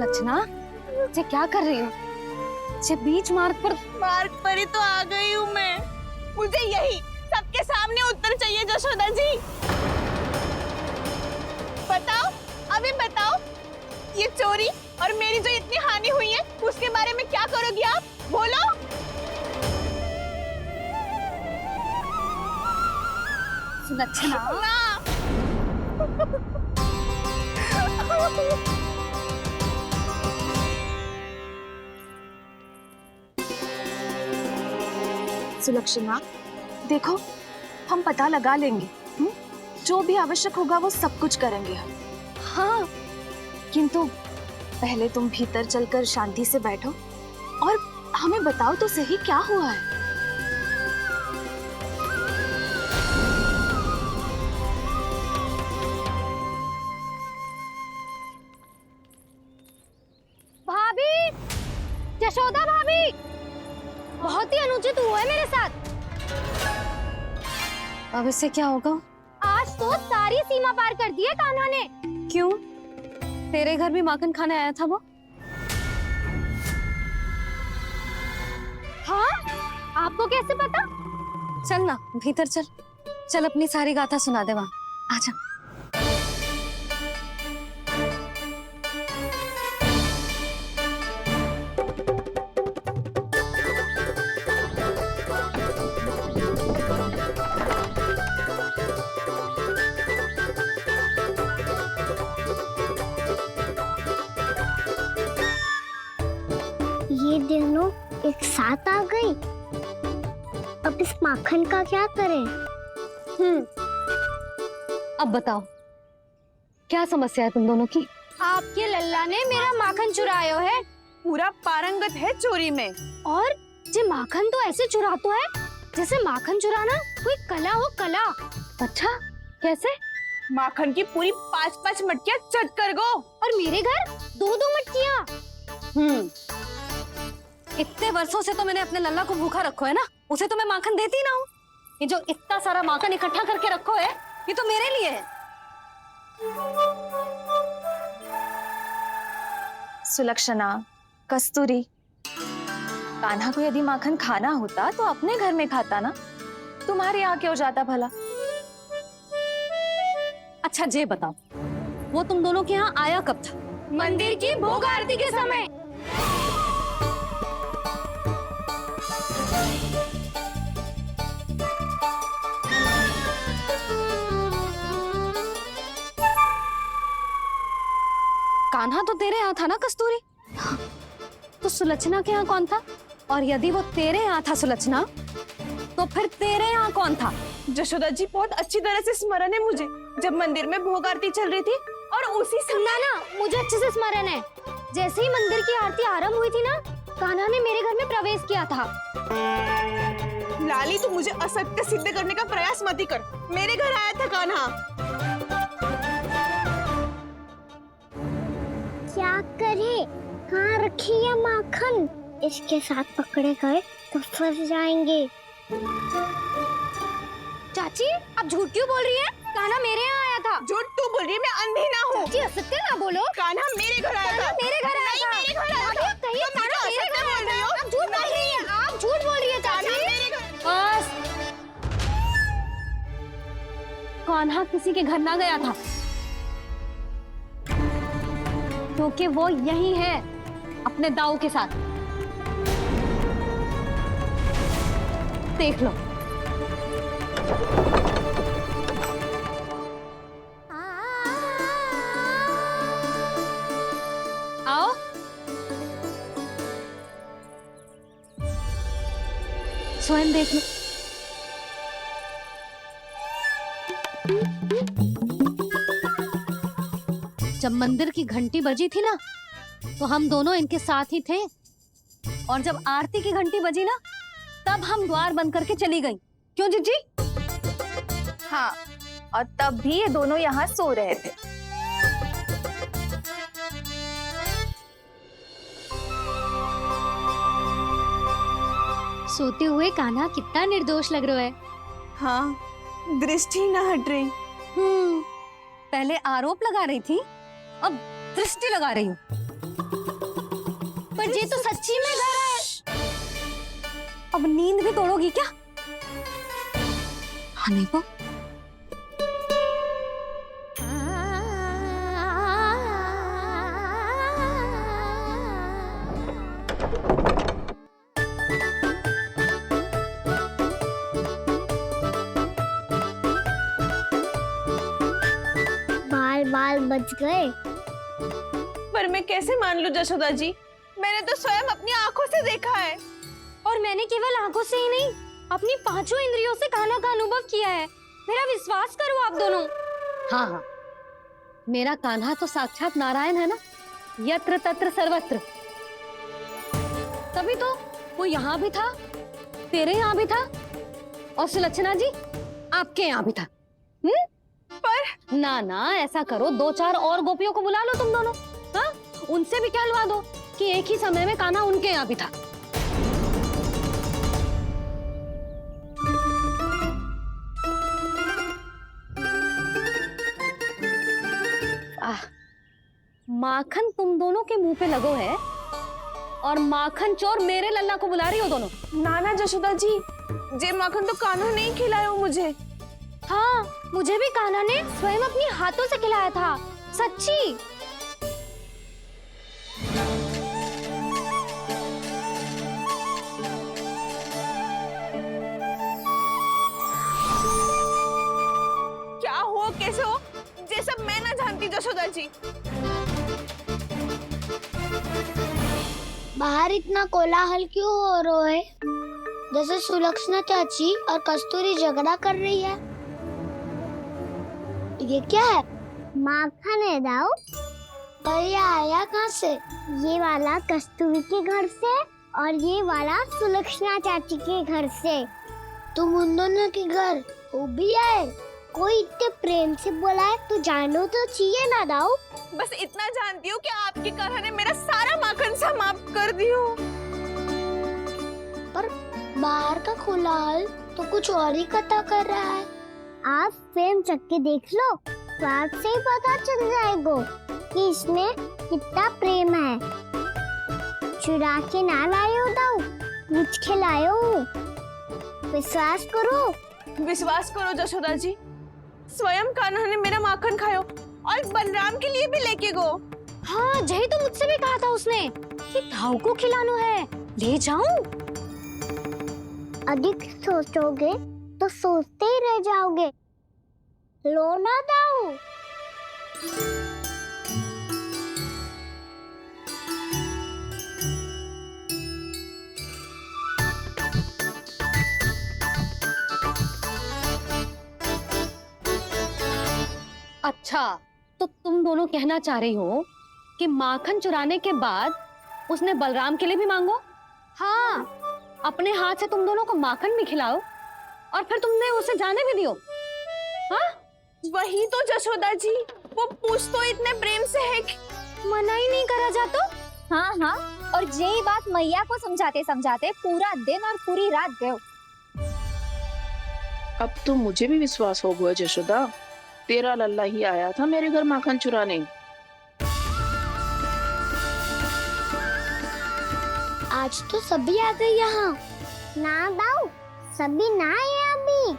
रचना, ये क्या कर रही हो? ये बीच मार्ग पर ही तो आ गई हूँ मैं। मुझे यही सबके सामने उत्तर चाहिए जशोदा जी। बताओ, अभी बताओ, ये चोरी और मेरी जो इतनी हानि हुई है उसके बारे में क्या करोगी आप? बोलो। सुलक्षणा, सुलक्षणा, देखो, हम पता लगा लेंगे। जो भी आवश्यक होगा वो सब कुछ करेंगे हम। हाँ, किंतु पहले तुम भीतर चलकर शांति से बैठो और हमें बताओ तो सही क्या हुआ है। भाभी, यशोदा भाभी, बहुत ही अनुचित हुआ है मेरे साथ। अब इससे क्या होगा? आज तो सारी सीमा पार कर दी है कान्हा ने। क्यों? तेरे घर भी माखन खाने आया था वो? हाँ, आपको कैसे पता? चल ना, भीतर चल। चल अपनी सारी गाथा सुना दे वहां। आजा। ये दोनों एक साथ आ गई। अब इस माखन का क्या करें? अब बताओ, क्या समस्या है तुम दोनों की? आपके लल्ला ने मेरा माखन चुरायो है पूरा पारंगत है चोरी में। और ये माखन तो ऐसे चुराता है जैसे माखन चुराना कोई कला हो, कला। अच्छा, कैसे? माखन की पूरी 5-5 मटकियां चट कर गो। और मेरे घर 2-2 मटकियां। इतने वर्षों से तो मैंने अपने लल्ला को भूखा रखो है ना, उसे तो मैं माखन देती ना हूँ। ये जो इतना सारा माखन इकट्ठा करके रखो है, ये तो मेरे लिए है। सुलक्षणा, कस्तूरी, कान्हा को यदि माखन खाना होता तो अपने घर में खाता ना, तुम्हारे यहाँ क्यों जाता भला? अच्छा ये बताओ, वो तुम दोनों के यहाँ आया कब था? मंदिर की भोग आरती के समय। कान्हा तो तेरे यहाँ था ना कस्तूरी? तो सुलक्षणा के यहाँ कौन था? और यदि वो तेरे यहाँ था सुलक्षणा, तो फिर तेरे यहाँ कौन था? जशोदा जी, बहुत अच्छी तरह से स्मरण है मुझे, जब मंदिर में भोग आरती चल रही थी और उसी समय ना, मुझे अच्छे से स्मरण है। जैसे ही मंदिर की आरती आरंभ हुई थी ना, कान्हा ने मेरे घर में प्रवेश किया था। लाली, तू मुझे असत्य सिद्ध करने का प्रयास मत ही कर। मेरे घर आया था कान्हा। क्या करे? कहाँ रखी है माखन? इसके साथ पकड़े गए तो फंस जाएंगे। चाची, आप झूठ क्यों बोल रही हैं? कान्हा मेरे यहाँ आया था। झूठ तू बोल रही है? मैं अंधी ना हूँ। चाची, असत्य ना बोलो। कान्हा मेरे घर आया था। मेरे घर आया था। मेरे घर आया था। कहिए कान्हा मेरे घर बोल रही हो? आप झूठ बोल रही हैं। आप झूठ बोल रही है चाची। बस, कान्हा किसी के घर ना गया था, क्योंकि वो यही है अपने दाऊ के साथ। देख लो। आओ। स्वयं देख लो। जब मंदिर की घंटी बजी थी ना, तो हम दोनों इनके साथ ही थे, और जब आरती की घंटी बजी ना, तब हम द्वार बंद करके चली गई। क्यों जीजी? हाँ, और तब भी ये दोनों यहाँ सो रहे थे। सोते हुए कान्हा कितना निर्दोष लग रहा है। हाँ, दृष्टि न हट रही। पहले आरोप लगा रही थी, अब दृष्टि लगा रही हूँ। पर ये तो सच्ची में घर है। अब नींद भी तोड़ोगी क्या? हाँ नहीं को बाल बच गए। पर मैं कैसे मान लूं जशोदा जी, मैंने तो स्वयं अपनी आंखों से देखा है। और मैंने केवल आंखों से ही नहीं, अपनी पांचों इंद्रियों से कान्हा का अनुभव किया है। मेरा विश्वास करो आप दोनों। हाँ हाँ, मेरा कान्हा तो साक्षात नारायण है ना, यत्र तत्र सर्वत्र। तभी तो वो यहाँ भी था, तेरे यहाँ भी था, और सुलक्षणा जी आपके यहाँ भी था। पर ना ना, ऐसा करो, 2-4 और गोपियों को बुला लो तुम दोनों। हाँ, उनसे भी कहलवा दो कि एक ही समय में कान्हा उनके यहाँ भी था। माखन तुम दोनों के मुंह पे लगो है, और माखन चोर मेरे लल्ला को बुला रही हो दोनों। नाना जशोदा जी, जे माखन तो कान्हा नहीं खिलाया मुझे। हाँ, मुझे भी कान्हा ने स्वयं अपनी हाथों से खिलाया था, सच्ची। क्या हो कैसे हो, ये सब मैं ना जानती जशोदा जी। बाहर इतना कोलाहल क्यों हो रहा है? जैसे सुलक्षणा चाची और कस्तूरी झगड़ा कर रही है। ये क्या है? माखन है दाऊ। और ये आया कहाँ से? ये वाला कस्तूरी के घर से और ये वाला सुलक्षणा चाची के घर से। तुम उन दोनों के घर वो भी आए? कोई इतने प्रेम से बोला है तो जानो तो चाहिए ना दाऊ। बस इतना जानती हूँ कि आपकी कान्हा ने मेरा सारा माखन समाप्त कर दियो। पर बाहर का कोलाहल तो कुछ और ही कथा कर रहा है। आप फिल्म चख के देख लो तो आपसे ही पता चल जाएगा कि इसमें कितना प्रेम है। चुरा के ना लायो दाऊ, पूछ के लायो। विश्वास करो जशोदा जी, स्वयं कान्हा ने मेरा माखन खायो और बलराम के लिए भी लेके गो। हाँ, यही तो मुझसे भी कहा था उसने कि दाऊ को खिलाना है, ले जाऊं। अधिक सोचोगे तो सोचते ही रह जाओगे। लो ना दाऊ। अच्छा, तो तुम दोनों कहना चाह रही हो कि माखन चुराने के बाद उसने बलराम के लिए भी मांगो? हाँ, अपने हाथ से तुम दोनों को माखन भी खिलाओ और फिर तुमने उसे जाने भी दियो। हाँ, वही तो जशोदा जी, वो पूछ तो इतने प्रेम से है कि मना ही नहीं करा जाता। हाँ हाँ, और यही बात मैया को समझाते समझाते पूरा दिन और पूरी रात गए। अब तो मुझे भी विश्वास हो गया जशोदा, तेरा लल्ला ही आया था मेरे घर माखन चुराने। आज तो सभी आ गए यहाँ। ना दाऊ, सभी ना आए अभी।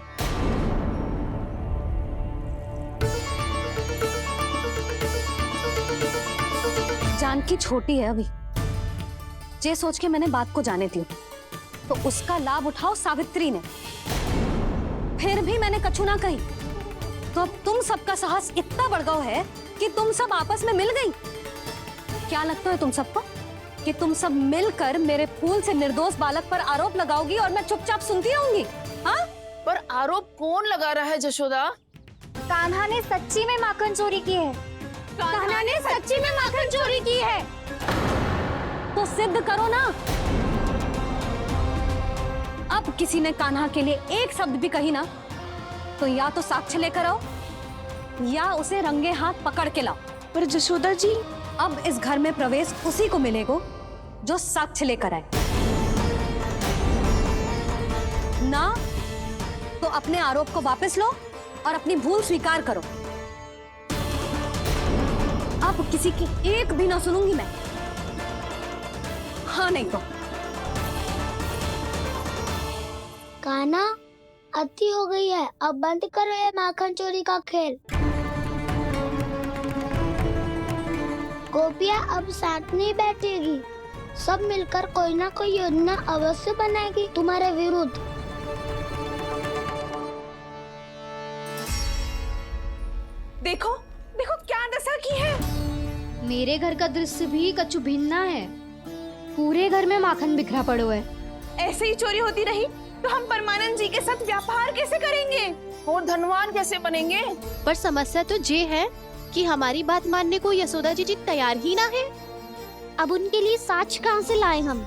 जानकी छोटी है अभी, ये सोच के मैंने बात को जाने दी, तो उसका लाभ उठाओ सावित्री ने। फिर भी मैंने कछु ना कही, तो अब तुम सबका साहस इतना बढ़ गया है कि तुम सब आपस में मिल गई। क्या लगता है तुम सबको कि तुम सब मिलकर मेरे फूल से निर्दोष बालक पर आरोप लगाओगी और मैं चुपचाप सुनती रहूंगी? हाँ? पर आरोप कौन लगा रहा है जशोदा? कान्हा ने सच्ची में माखन चोरी की है। कान्हा ने सच्ची में माखन चोरी की है, तो सिद्ध करो ना। अब किसी ने कान्हा के लिए एक शब्द भी कही ना, तो या तो साक्ष्य लेकर आओ या उसे रंगे हाथ पकड़ के लाओ। पर जशोदा जी, अब इस घर में प्रवेश उसी को मिलेगा जो साक्ष्य लेकर आए। ना तो अपने आरोप को वापस लो और अपनी भूल स्वीकार करो। अब किसी की एक भी ना सुनूंगी मैं। नहीं तो। कान्हा, अति हो गई है, अब बंद करो ये माखन चोरी का खेल। गोपिया अब साथ नहीं बैठेगी, सब मिलकर कोई ना कोई योजना अवश्य बनाएगी तुम्हारे विरुद्ध। देखो देखो क्या दशा की है। मेरे घर का दृश्य भी कछु भिन्न है। पूरे घर में माखन बिखरा पड़ो है। ऐसे ही चोरी होती रही तो हम परमानंद जी के साथ व्यापार कैसे करेंगे और धनवान कैसे बनेंगे? पर समस्या तो ये है कि हमारी बात मानने को यशोदा जी तैयार ही ना है। अब उनके लिए साच कहाँ से लाएं हम?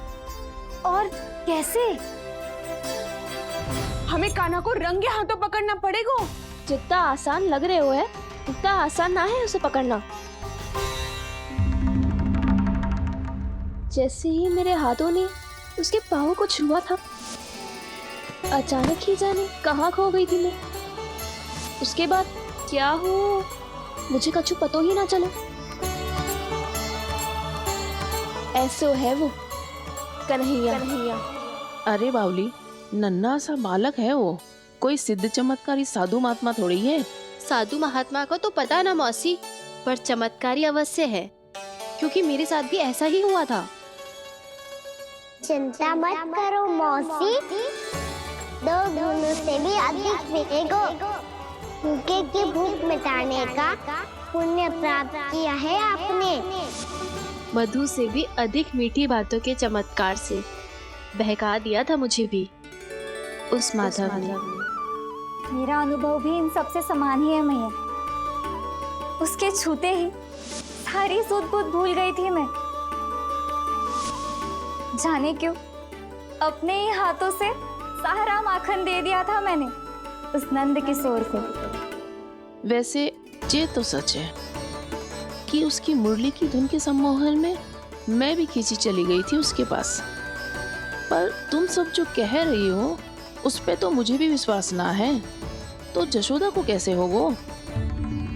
और कैसे? हमें कान्हा को रंगे हाथों पकड़ना पड़ेगा। जितना आसान लग रहे हो है उतना आसान ना है उसे पकड़ना। जैसे ही मेरे हाथों ने उसके पाँव को छुआ था, अचानक ही जाने कहाँ खो गई थी मैं। उसके बाद क्या हो मुझे कछु पतो ही ना चला। ऐसो है वो कन्हैया। अरे बावली, नन्हा सा बालक है वो, कोई सिद्ध चमत्कारी साधु महात्मा थोड़ी है। साधु महात्मा को तो पता ना मौसी, पर चमत्कारी अवश्य है, क्योंकि मेरे साथ भी ऐसा ही हुआ था। चिंता मत करो मौसी, 2 गुणों से भी अधिक मिलेगा। भूखे की भूख मिटाने का पुण्य प्राप्त किया है आपने। मधु से भी अधिक मीठी बातों के चमत्कार से बहका दिया था मुझे भी उस माधव ने। मेरा अनुभव भी इन सबसे समान ही है मैया। उसके छूते ही सारी सूध बूध भूल गई थी मैं। जाने क्यों अपने ही हाथों से सारा माखन दे दिया था मैंने उस नंद किशोर को। वैसे ये तो सच है कि उसकी मुरली की धुन के सम्मोहन में मैं भी खींची चली गई थी उसके पास। पर तुम सब जो कह रही हो उस पे तो मुझे भी विश्वास ना है, तो जशोदा को कैसे होगो?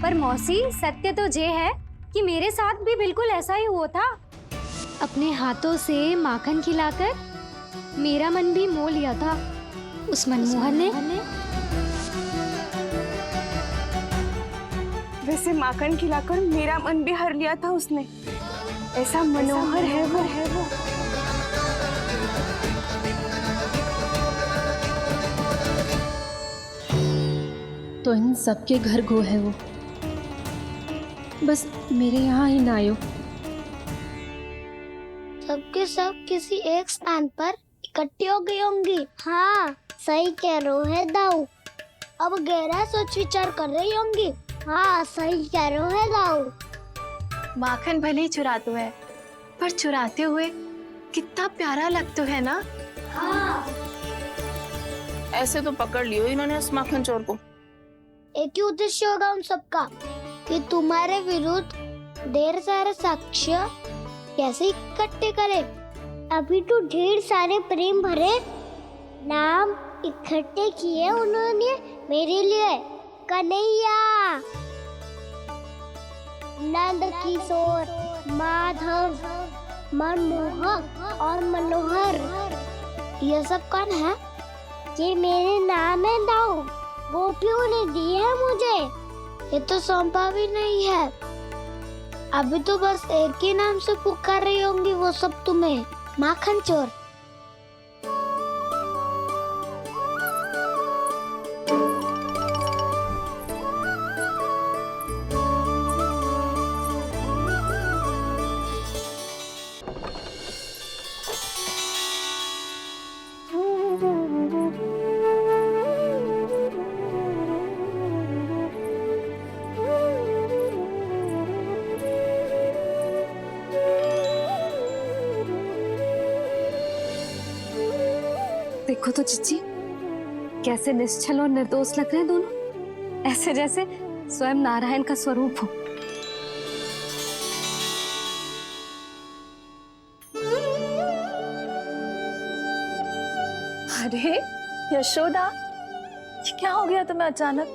पर मौसी, सत्य तो ये है कि मेरे साथ भी बिल्कुल ऐसा ही हुआ था। अपने हाथों से माखन खिलाकर मेरा मन भी मोह लिया था उस मनमोहन ने। वैसे माखन खिलाकर मेरा मन भी हर लिया था उसने। ऐसा मनोहर है वो। तो इन सबके घर गो है वो, बस मेरे यहाँ ही ना आयो। सबके सब किसी एक स्थान पर इकट्ठी हो गई होंगी। हाँ, सही कह रहे है दाऊ। अब गहरा सोच विचार कर रही होंगी। हाँ, सही कह रहे है दाऊ। माखन भले ही चुराते है, पर चुराते हुए कितना प्यारा लगता है ना। ऐसे तो पकड़ लियो इन्होंने उस माखन चोर को। एक ही उद्देश्य होगा उन सबका कि तुम्हारे विरुद्ध ढेर सारे साक्ष्य कैसे इकट्ठे करे। अभी तो ढेर सारे प्रेम भरे नाम इकट्ठे किए उन्होंने मेरे लिए। कन्हैया, नंद किशोर, माधव, मनमोहक और मनोहर, ये सब कौन है? ये मेरे नाम है दाऊ। गोपियों ने दी है मुझे, ये तो सौंपा भी नहीं है। अभी तो बस एक ही नाम से पुकार रही होंगी वो सब तुम्हें, माखन चोर। देखो तो चिच्ची, कैसे निश्चल और निर्दोष लग रहे हैं दोनों, ऐसे जैसे स्वयं नारायण का स्वरूप हो। अरे यशोदा, ये क्या हो गया तुम्हें अचानक?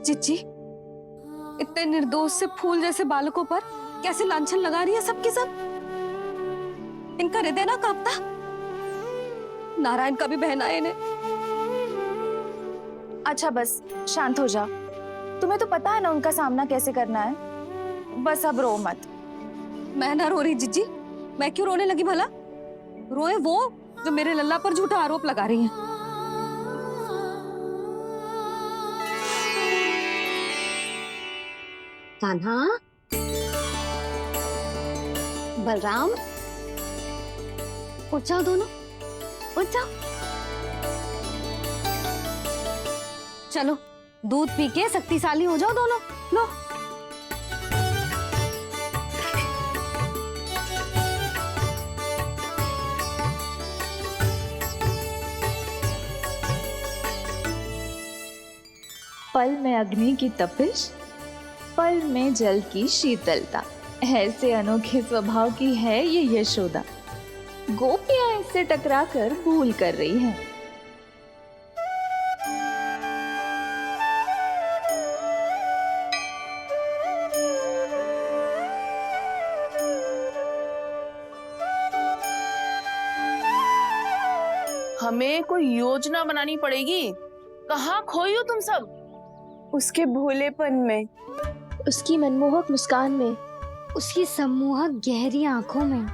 चिच्ची, इतने निर्दोष से फूल जैसे बालकों पर कैसे लांछन लगा रही है सबकी सब। इनका हृदय ना कांपता। नारायण का भी बहना है इन्हें। अच्छा बस शांत हो जा। तुम्हें तो पता है ना उनका सामना कैसे करना है। बस अब रो मत। मैं ना रो रही जिज्जी। मैं क्यों रोने लगी भला? रोए वो जो मेरे लल्ला पर झूठा आरोप लगा रही हैं। कान्हा, बलराम, उठ जाओ दोनों, उठ जाओ। चलो दूध पी के शक्तिशाली हो जाओ दोनों। लो। पल में अग्नि की तपिश, पल में जल की शीतलता, ऐसे अनोखे स्वभाव की है ये यशोदा। गोपियां इससे टकराकर भूल कर रही हैं। हमें कोई योजना बनानी पड़ेगी। कहाँ खोई हो तुम सब? उसके भोलेपन में, उसकी मनमोहक मुस्कान में, उसकी सम्मोहक गहरी आंखों में,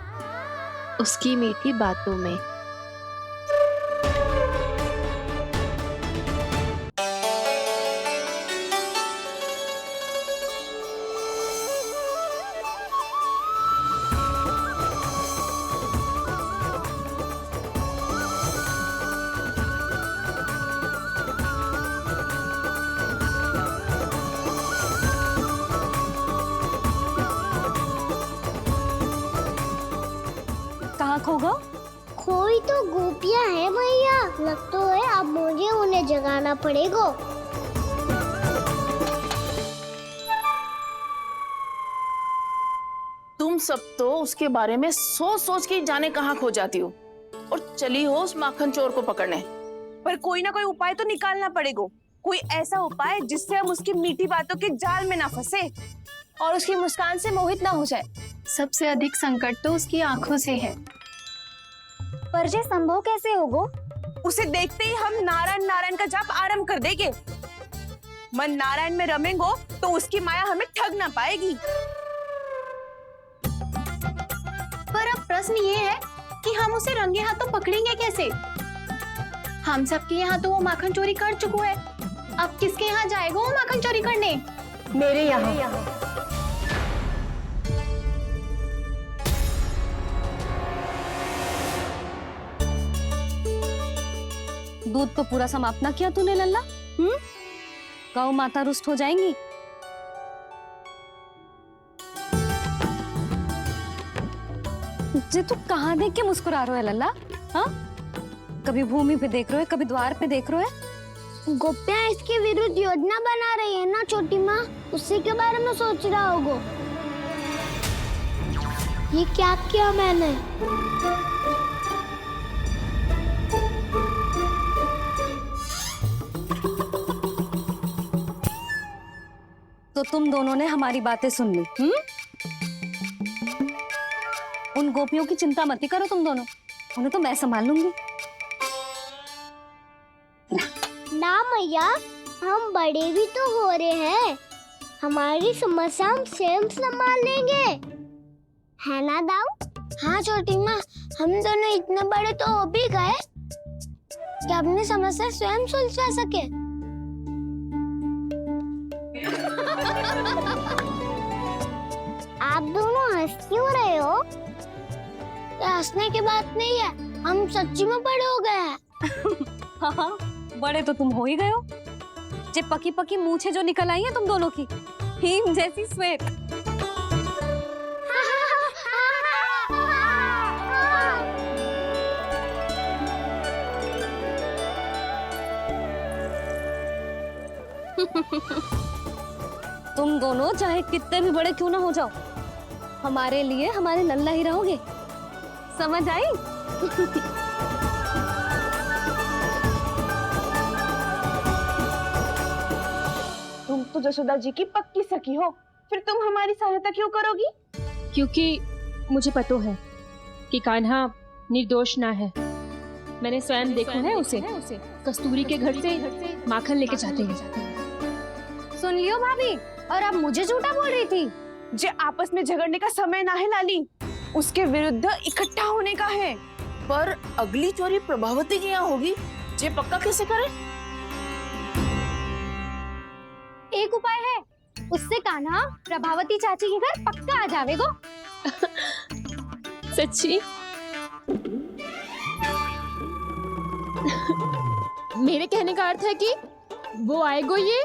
उसकी मीठी बातों में। कहाँ खो गो? खोई तो गोपियां है भैया। लगता है अब मुझे उन्हें जगाना पड़ेगा। तुम सब तो उसके बारे में सोच सोच के जाने कहाँ खो जाती हो और चली हो उस माखन चोर को पकड़ने। पर कोई ना कोई उपाय तो निकालना पड़ेगा। कोई ऐसा उपाय जिससे हम उसकी मीठी बातों के जाल में ना फंसे और उसकी मुस्कान से मोहित ना हो जाए। सबसे अधिक संकट तो उसकी आंखों से है। पर ये संभव कैसे होगा? उसे देखते ही हम नारायण नारायण का जाप आरंभ कर देंगे। मन नारायण में रमेंगो तो उसकी माया हमें ठग ना पाएगी। पर अब प्रश्न ये है कि हम उसे रंगे हाथों पकड़ेंगे कैसे? हम सबके यहाँ तो वो माखन चोरी कर चुका है। अब किसके यहाँ जाएगा वो माखन चोरी करने? मेरे यहाँ। दूध तो पूरा समाप्त ना किया तूने लल्ला। गौ माता रुष्ट हो जाएंगी। जे तू कहाँ देख के मुस्कुरा रहे हो लल्ला? हाँ, कभी भूमि पे देख रहे हो, कभी द्वार पे देख रहे हो। गोपियां इसके विरुद्ध योजना बना रही है ना छोटी माँ। उसी के बारे में सोच रहा होगा। ये क्या किया मैंने? तो तुम दोनों ने हमारी बातें सुन ली। उन गोपियों की चिंता मत करो तुम दोनों, उन्हें तो मैं संभाल लूंगी। ना मैया, हम बड़े भी तो हो रहे हैं। हमारी समस्या हम स्वयं संभाल लेंगे, है ना दाऊ? हाँ छोटी माँ, हम दोनों इतने बड़े तो हो भी गए कि अपनी समस्या स्वयं सुलझा सके। आप दोनों हंस क्यों रहे हो? ये हंसने की बात नहीं है, हम सच्ची में बड़े हो गए हैं। हाँ, बड़े तो तुम हो ही गए हो। जे पकी पकी मूछें जो निकल आई हैं तुम दोनों की, हिम जैसी श्वेत। तुम दोनों चाहे कितने भी बड़े क्यों ना हो जाओ, हमारे लिए हमारे लल्ला ही रहोगे। समझ आई? तुम तो जसोदा जी की पक्की सखी हो। फिर तुम हमारी सहायता क्यों करोगी? क्योंकि मुझे पता है कि कान्हा निर्दोष ना है। मैंने स्वयं देखा है उसे कस्तूरी के घर से माखन लेके जाते हैं। सुन लियो भाभी, और अब मुझे झूठा बोल रही थी। जे आपस में झगड़ने का समय ना है लाली, उसके विरुद्ध इकट्ठा होने का है। पर अगली चोरी प्रभावती की यहाँ होगी, जे पक्का कैसे करे? एक उपाय है, उससे कान्हा प्रभावती चाची के घर पक्का आ जावेगो। सच्ची? मेरे कहने का अर्थ है कि वो आएगो, ये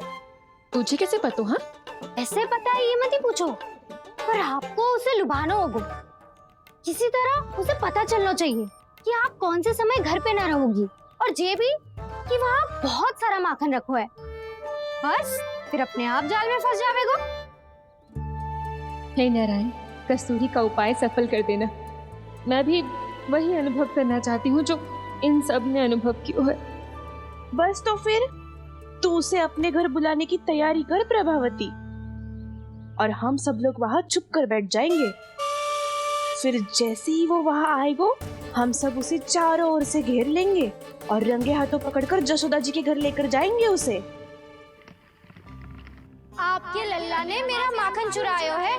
तुझे कैसे पता? हाँ, ऐसे पता है ये मत ही पूछो, पर आपको उसे लुभाना होगा। किसी तरह उसे पता चलना चाहिए कि आप कौन से समय घर पे ना रहोगी, और ये भी कि वहाँ बहुत सारा माखन रखो है। बस फिर अपने आप जाल में फंस जावेगो। हे नारायण, कस्तूरी का उपाय सफल कर देना। मैं भी वही अनुभव करना चाहती हूँ जो इन सब ने अनुभव किया है। बस तो फिर तू उसे अपने घर बुलाने की तैयारी कर प्रभावती, और हम सब लोग वहाँ चुप कर बैठ जाएंगे। फिर जैसे ही वो वहाँ आएगो, हम सब उसे चारों ओर से घेर लेंगे और रंगे हाथों पकड़कर जशोदा जी के घर लेकर जाएंगे उसे। आपके लल्ला ने मेरा माखन चुरायो है,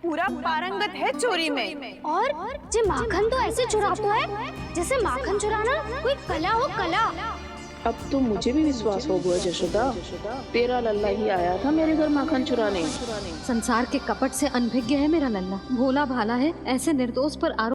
पूरा पारंगत है चोरी में। और जे माखन तो ऐसे चुराता है जैसे माखन चुराना कोई कला हो, कला। अब तो मुझे भी विश्वास हो गया जशोदा, तेरा लल्ला ही आया था मेरे घर माखन चुराने। संसार के कपट से अनभिज्ञ है मेरा लल्ला, भोला भाला है, ऐसे निर्दोष पर आरोप